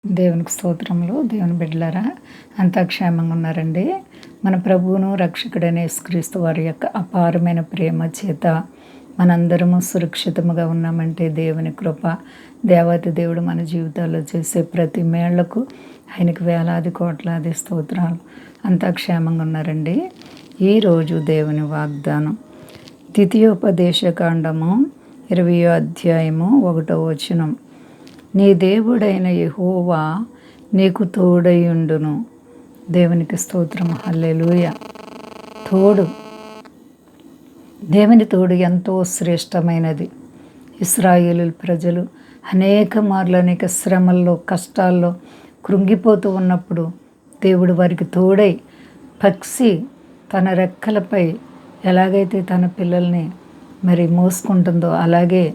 దేవునికి స్తోత్రములు. దేవుని బిడ్డలారా, అంతా క్షేమంగా ఉన్నారండి. మన ప్రభువును రక్షకుడైన యేసుక్రీస్తు వారి యొక్క అపారమైన ప్రేమ చేత మనందరము సురక్షితముగా ఉన్నామంటే దేవుని కృప. దేవాతి దేవుడు మన జీవితాల్లో చేసే ప్రతి మేళ్లకు ఆయనకు వేలాది కోట్లాది స్తోత్రాలు. అంతా క్షేమంగా ఉన్నారండి. ఈరోజు దేవుని వాగ్దానం ద్వితీయోపదేశకాండము 20వ అధ్యాయము 1వ వచనం. నీ దేవుడైన యెహోవా నీకు తోడయుండును. దేవునికి స్తోత్రం. హల్లెలూయా. తోడు, దేవుని తోడు ఎంతో శ్రేష్టమైనది. ఇశ్రాయేలు ప్రజలు అనేక శ్రమల్లో, కష్టాల్లో కృంగిపోతూ ఉన్నప్పుడు దేవుడు వారికి తోడై పక్షి తన రెక్కలపై ఎలాగైతే తన పిల్లల్ని మోసుకుంటుందో అలాగే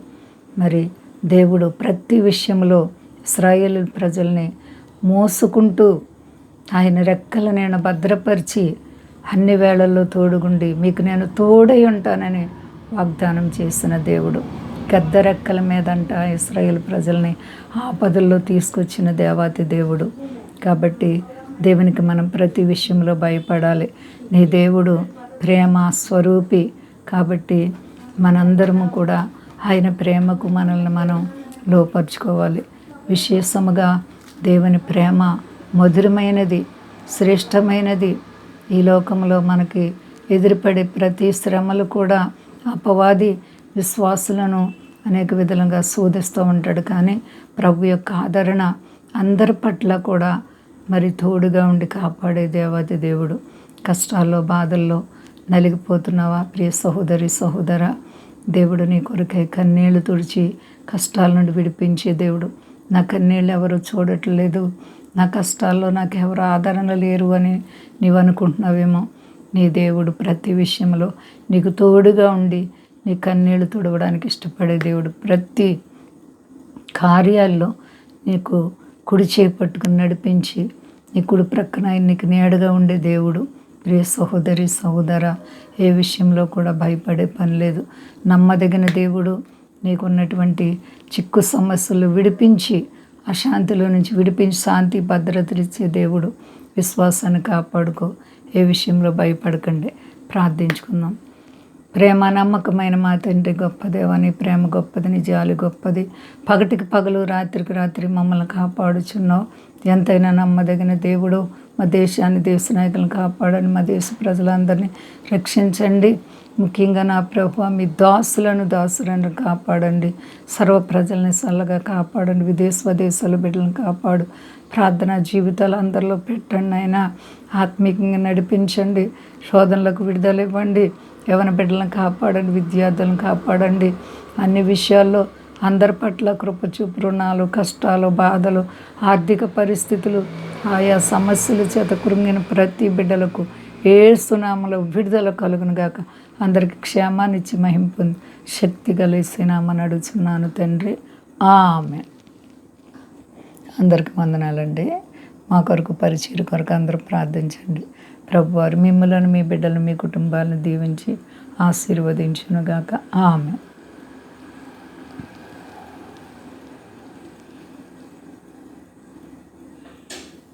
దేవుడు ప్రతి విషయంలో ఇశ్రాయేలు ప్రజల్ని మోసుకుంటూ ఆయన రెక్కల నేను భద్రపరిచి అన్ని వేళల్లో తోడుగుండి మీకు నేను తోడై ఉంటానని వాగ్దానం చేసిన దేవుడు. గద్ద రెక్కల మీదంట ఇశ్రాయేలు ప్రజల్ని ఆపదల్లో తీసుకొచ్చిన దేవాతి దేవుడు. కాబట్టి దేవునికి మనం ప్రతి విషయంలో భయపడాలి. నీ దేవుడు ప్రేమ స్వరూపి. కాబట్టి మనందరము కూడా ఆయన ప్రేమకు మనల్ని మనం లోపరుచుకోవాలి. విశేషముగా దేవుని ప్రేమ మధురమైనది, శ్రేష్టమైనది. ఈ లోకంలో మనకి ఎదురుపడే ప్రతి శ్రమలు కూడా అపవాది విశ్వాసులను అనేక విధాలుగా శోధిస్తూ ఉంటాడు. కానీ ప్రభు యొక్క ఆదరణ అందరి పట్ల కూడా తోడుగా ఉండి కాపాడే దేవాది దేవుడు. కష్టాల్లో బాధల్లో నలిగిపోతున్నావా ప్రియ సహోదరి సహోదరా, దేవుడు నీ కొరకై కన్నీళ్లు తుడిచి కష్టాల నుండి విడిపించే దేవుడు. నా కన్నీళ్ళు ఎవరు చూడట్లేదు, నా కష్టాల్లో నాకు ఎవరు ఆదరణ లేరు అని నీవు అనుకుంటున్నావేమో. నీ దేవుడు ప్రతి విషయంలో నీకు తోడుగా ఉండి నీ కన్నీళ్లు తుడవడానికి ఇష్టపడే దేవుడు. ప్రతి కార్యాల్లో నీకు కుడి చేపట్టుకుని నడిపించి నీ కుడి ప్రక్కన నీకు నీడగా ఉండే దేవుడు. ప్రియ సహోదరి సహోదర, ఏ విషయంలో కూడా భయపడే పని లేదు. నమ్మదగిన దేవుడు. నీకున్నటువంటి చిక్కు సమస్యలు విడిపించి అశాంతిలో నుంచి విడిపించి శాంతి భద్రతలు ఇచ్చే దేవుడు. విశ్వాసాన్ని కాపాడుకో. ఏ విషయంలో భయపడకండి. ప్రార్థించుకుందాం. ప్రేమ నమ్మకమైన మా తండ్రి గొప్ప దేవా, నీ ప్రేమ గొప్పది, నీ జాలి గొప్పది. పగటికి పగలు రాత్రికి రాత్రి మమ్మల్ని కాపాడుచున్నావు. ఎంతైనా నమ్మదగిన దేవుడు. మా దేశాన్ని, దేశ నాయకులను కాపాడండి. మా దేశ ప్రజలందరినీ రక్షించండి. ముఖ్యంగా నా ప్రభువా, మీ దాసులను కాపాడండి. సర్వ ప్రజల్ని చల్లగా కాపాడండి. విదేశాల బిడ్డలను కాపాడు. ప్రార్థన జీవితాలు అందరిలో పెట్టండి. అయినా ఆత్మీయంగా నడిపించండి. శోధనలకు విడుదల ఇవ్వండి. యవన బిడ్డలను కాపాడండి. విద్యార్థులను కాపాడండి. అన్ని విషయాల్లో అందరి పట్ల కృప చూపు. రుణాలు, కష్టాలు, బాధలు, ఆర్థిక పరిస్థితులు, ఆయా సమస్యల చేత కృంగిన ప్రతి బిడ్డలకు యేసు నామములో విడుదల కలుగును గాక. అందరికి క్షేమాన్ని ఇచ్చి మహిమ పొంది శక్తి కలిసి నామని అడుగుచున్నాను తండ్రి. ఆమేన్. అందరికి వందనాలండి. మా కొరకు పరిచయ కొరకు అందరూ ప్రార్థించండి. ప్రభువారు మిమ్మలను, మీ బిడ్డలను, మీ కుటుంబాలను దీవించి ఆశీర్వదించును గాక. ఆమేన్.